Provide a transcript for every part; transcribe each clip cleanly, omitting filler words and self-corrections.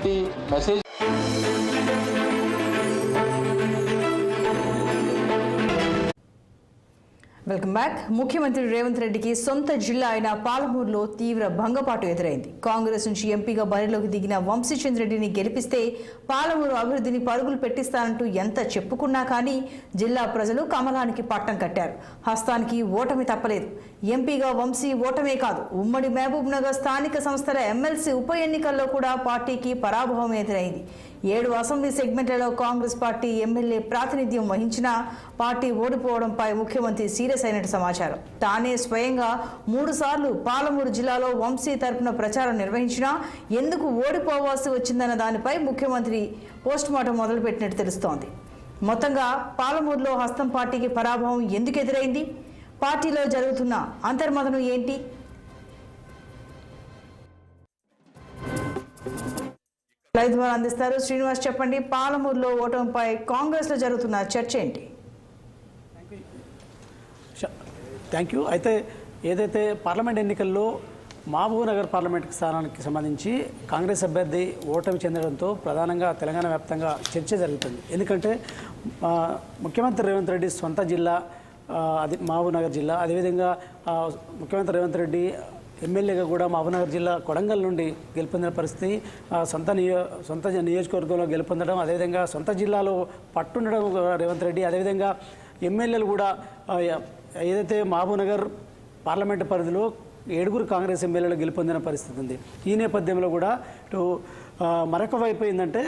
ఇచ్చినటువంటి message welcome back. ముఖ్యమంత్రి రేవంత్ రెడ్డికి సొంత జిల్లా అయిన పాలమూరులో తీవ్ర భంగపాటు ఎదురైంది. కాంగ్రెస్ నుంచి ఎంపీగా బరిలోకి దిగిన వంశీచంద్ర రెడ్డిని గెలిపిస్తే పాలమూరు అభివృద్ధిని పరుగులు పెట్టిస్తానంటూ ఎంత చెప్పుకున్నా కానీ జిల్లా ప్రజలు కమలానికి పట్టం కట్టారు. హస్తానికి ఓటమి తప్పలేదు. ఎంపీగా వంశీ ఓటమే కాదు, ఉమ్మడి మహబూబ్ నగర్ స్థానిక సంస్థల ఎమ్మెల్సీ ఉప ఎన్నికల్లో కూడా పార్టీకి పరాభవం ఎదురైంది. 7 అసెంబ్లీ సెగ్మెంట్లలో కాంగ్రెస్ పార్టీ ఎమ్మెల్యే ప్రాతినిధ్యం వహించినా పార్టీ ఓడిపోవడంపై ముఖ్యమంత్రి సీరియస్ అయినట్టు సమాచారం. తానే స్వయంగా 3 సార్లు పాలమూరు జిల్లాలో వంశీ తరపున ప్రచారం నిర్వహించినా ఎందుకు ఓడిపోవాల్సి వచ్చిందన్న దానిపై ముఖ్యమంత్రి పోస్టుమార్టం మొదలుపెట్టినట్టు తెలుస్తోంది. మొత్తంగా పాలమూరులో హస్తం పార్టీకి పరాభవం ఎందుకు ఎదురైంది? పార్టీలో జరుగుతున్న అంతర్మదనం ఏంటి? లైవ్ ద్వారా అందిస్తారు శ్రీనివాస్. చెప్పండి, పాలమూరులో ఓటమిపై కాంగ్రెస్ లో జరుగుతున్న చర్చ ఏంటి? Thank you. అయితే ఏదైతే పార్లమెంట్ ఎన్నికల్లో మహబూబ్ నగర్ పార్లమెంట్ స్థానానికి సంబంధించి కాంగ్రెస్ అభ్యర్థి ఓటమి చెందడంతో ప్రధానంగా తెలంగాణ వ్యాప్తంగా చర్చ జరుగుతుంది. ఎందుకంటే ముఖ్యమంత్రి రేవంత్ రెడ్డి సొంత జిల్లా అది మహబూబ్ నగర్ జిల్లా. అదేవిధంగా ముఖ్యమంత్రి రేవంత్ రెడ్డి ఎమ్మెల్యేగా కూడా మహబూబ్నగర్ జిల్లా కొడంగల్ నుండి గెలుపొందిన పరిస్థితి, సొంత నియోజకవర్గంలో గెలుపొందడం, అదేవిధంగా సొంత జిల్లాలో పట్టుండడం రేవంత్ రెడ్డి. అదేవిధంగా ఎమ్మెల్యేలు కూడా ఏదైతే మహబూబ్నగర్ పార్లమెంటు పరిధిలో 7 కాంగ్రెస్ ఎమ్మెల్యేలు గెలుపొందిన పరిస్థితి ఉంది. ఈ నేపథ్యంలో కూడా ఇటు మరొక వైపు ఏంటంటే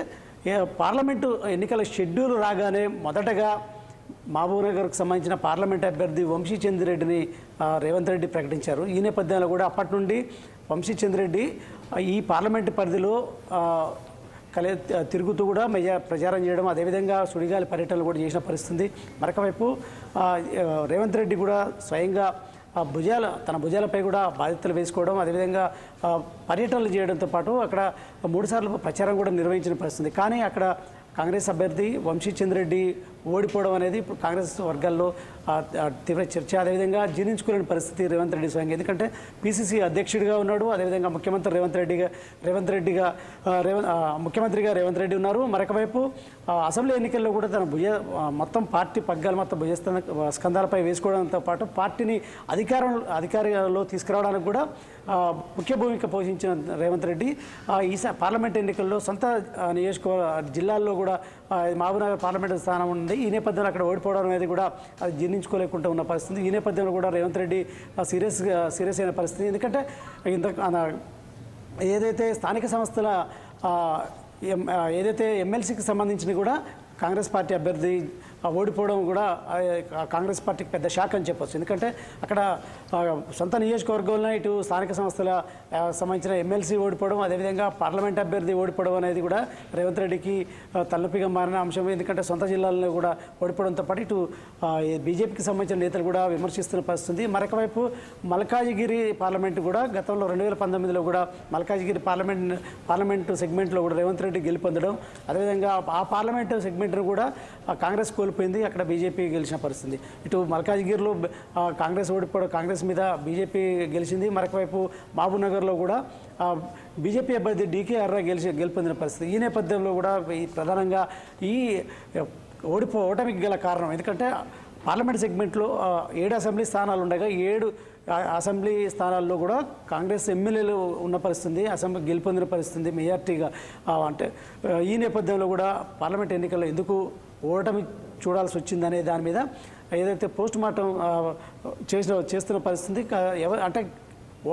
పార్లమెంటు ఎన్నికల షెడ్యూల్ రాగానే మొదటగా మహబూబ్నగర్కు సంబంధించిన పార్లమెంట్ అభ్యర్థి వంశీచంద్ర రెడ్డిని రేవంత్ రెడ్డి ప్రకటించారు. ఈ నేపథ్యంలో కూడా అప్పటి నుండి వంశీచంద్ర రెడ్డి ఈ పార్లమెంటు పరిధిలో తిరుగుతూ కూడా ప్రచారం చేయడం, అదేవిధంగా సుడిగాలి పర్యటనలు కూడా చేసిన పరిస్థితి. మరొక వైపు రేవంత్ రెడ్డి కూడా స్వయంగా తన భుజాలపై కూడా బాధ్యతలు వేసుకోవడం, అదేవిధంగా పర్యటనలు చేయడంతో పాటు అక్కడ 3 సార్లు ప్రచారం కూడా నిర్వహించిన పరిస్థితి. కానీ అక్కడ కాంగ్రెస్ అభ్యర్థి వంశీచంద్ర రెడ్డి ఓడిపోవడం అనేది ఇప్పుడు కాంగ్రెస్ వర్గాల్లో తీవ్ర చర్చ. అదేవిధంగా జీర్ణించుకోలేని పరిస్థితి రేవంత్ రెడ్డి స్వయంగా. ఎందుకంటే పిసిసి అధ్యక్షుడిగా ఉన్నాడు, అదేవిధంగా ముఖ్యమంత్రిగా రేవంత్ రెడ్డి ఉన్నారు. మరొక వైపు అసెంబ్లీ ఎన్నికల్లో కూడా తన మొత్తం పార్టీ పగ్గాలు మొత్తం స్కంధాలపై వేసుకోవడంతో పాటు పార్టీని అధికారంలో తీసుకురావడానికి కూడా ముఖ్య భూమిక పోషించిన రేవంత్ రెడ్డి ఈ పార్లమెంట్ ఎన్నికల్లో సొంత జిల్లాల్లో కూడా మహబూబ్నగర్ పార్లమెంటు స్థానం ఉంది. ఈ నేపథ్యంలో అక్కడ ఓడిపోవడం అనేది కూడా అది జీర్ణించుకోలేకుండా ఉన్న పరిస్థితి. ఈ నేపథ్యంలో కూడా రేవంత్ రెడ్డి సీరియస్ అయిన పరిస్థితి. ఎందుకంటే ఏదైతే స్థానిక సంస్థల ఏదైతే ఎమ్మెల్సీకి సంబంధించిన కూడా కాంగ్రెస్ పార్టీ అభ్యర్థి ఓడిపోవడం కూడా కాంగ్రెస్ పార్టీకి పెద్ద షాక్ అని చెప్పొచ్చు. ఎందుకంటే అక్కడ సొంత నియోజకవర్గంలో ఇటు స్థానిక సంస్థల సంబంధించిన ఎమ్మెల్సీ ఓడిపోవడం, అదేవిధంగా పార్లమెంట్ అభ్యర్థి ఓడిపోవడం అనేది కూడా రేవంత్ రెడ్డికి తలనొప్పిగా మారిన అంశం. ఎందుకంటే సొంత జిల్లాల్లో కూడా ఓడిపోవడంతో పాటు ఇటు బీజేపీకి సంబంధించిన నేతలు కూడా విమర్శిస్తున్న పరిస్థితి. మరొక వైపు మల్కాజిగిరి పార్లమెంటు కూడా గతంలో 2019లో కూడా మల్కాజిగిరి పార్లమెంటు సెగ్మెంట్లో కూడా రేవంత్ రెడ్డి గెలుపొందడం, అదేవిధంగా ఆ పార్లమెంటు సెగ్మెంట్ను కూడా కాంగ్రెస్ కోల్పోయింది, అక్కడ బీజేపీ గెలిచిన పరిస్థితి. ఇటు మల్కాజ్గిరిలో కాంగ్రెస్ ఓడిపోవడం, కాంగ్రెస్ మీద బీజేపీ గెలిచింది. మరొకవైపు మహబూబ్ నగర్లో కూడా బీజేపీ అభ్యర్థి డీకేఆర్ గెలుపొందిన పరిస్థితి. ఈ నేపథ్యంలో కూడా ప్రధానంగా ఈ ఓటమికి గల కారణం ఎందుకంటే పార్లమెంట్ సెగ్మెంట్లో 7 అసెంబ్లీ స్థానాలు ఉండగా 7 అసెంబ్లీ స్థానాల్లో కూడా కాంగ్రెస్ ఎమ్మెల్యేలు ఉన్న పరిస్థితి, అసెంబ్లీ గెలుపొందిన పరిస్థితి మెజార్టీగా. అంటే ఈ నేపథ్యంలో కూడా పార్లమెంట్ ఎన్నికల్లో ఎందుకు ఓటమి చూడాల్సి వచ్చిందనే దాని మీద ఏదైతే పోస్ట్ మార్టం చేస్తున్న పరిస్థితి, అంటే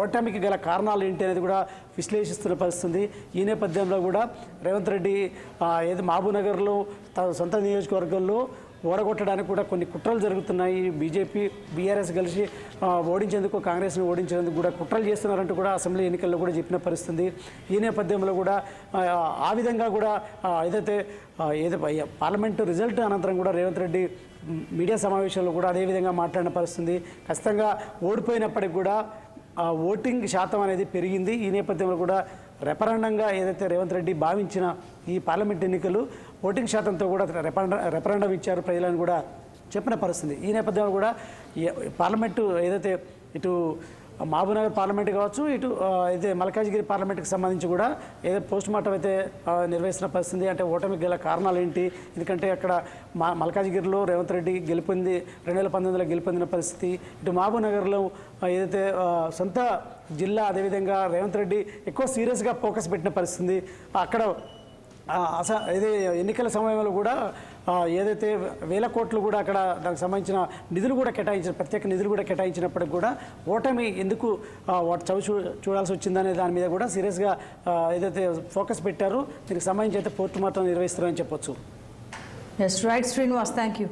ఓటమికి గల కారణాలు ఏంటి అనేది కూడా విశ్లేషిస్తున్న పరిస్థితి. ఈ నేపథ్యంలో కూడా రేవంత్ రెడ్డి ఏది మహబూబ్ నగర్లో తన సొంత నియోజకవర్గంలో ఓడగొట్టడానికి కూడా కొన్ని కుట్రలు జరుగుతున్నాయి. బీజేపీ బీఆర్ఎస్ కలిసి ఓడించేందుకు, కాంగ్రెస్ని ఓడించేందుకు కూడా కుట్రలు చేస్తున్నారంటూ కూడా అసెంబ్లీ ఎన్నికల్లో కూడా చెప్పిన పరిస్థితి. ఈ నేపథ్యంలో కూడా ఆ విధంగా కూడా ఏదైతే పార్లమెంటు రిజల్ట్ అనంతరం కూడా రేవంత్ రెడ్డి మీడియా సమావేశంలో కూడా అదేవిధంగా మాట్లాడిన పరిస్థితి. ఖచ్చితంగా ఓడిపోయినప్పటికి కూడా ఓటింగ్ శాతం అనేది పెరిగింది. ఈ నేపథ్యంలో కూడా రెఫరెండంగా ఏదైతే రేవంత్ రెడ్డి భావించిన ఈ పార్లమెంట్ ఎన్నికలు ఓటింగ్ శాతంతో కూడా రెఫరెండం ఇచ్చారు ప్రజలను కూడా చెప్పిన పరిస్థితి. ఈ నేపథ్యంలో కూడా పార్లమెంటు ఏదైతే ఇటు మహబూబ్నగర్ పార్లమెంట్ కావచ్చు, ఇటు అయితే మల్కాజ్గిరి పార్లమెంట్కి సంబంధించి కూడా ఏదో పోస్ట్ మార్టం అయితే నిర్వహిస్తున్న పరిస్థితి. అంటే ఓటమికి గల కారణాలు ఏంటి? ఎందుకంటే అక్కడ మల్కాజ్గిరిలో రేవంత్ రెడ్డి గెలుపొంది 2019లో గెలుపొందిన పరిస్థితి. ఇటు మహబూబ్నగర్లో ఏదైతే సొంత జిల్లా, అదేవిధంగా రేవంత్ రెడ్డి ఎక్కువ సీరియస్గా ఫోకస్ పెట్టిన పరిస్థితి. అక్కడ ఇది ఎన్నికల సమయంలో కూడా ఏదైతే వేల కోట్లు కూడా అక్కడ దానికి సంబంధించిన నిధులు కూడా కేటాయించిన, ప్రత్యేక నిధులు కూడా కేటాయించినప్పటికి కూడా ఓటమి ఎందుకు చూడాల్సి వచ్చిందనే దాని మీద కూడా సీరియస్గా ఏదైతే ఫోకస్ పెట్టారో దీనికి సంబంధించి అయితే పోస్ట్ మార్టం నిర్వహిస్తారని చెప్పొచ్చు. Yes, right, Srinivas, thank you.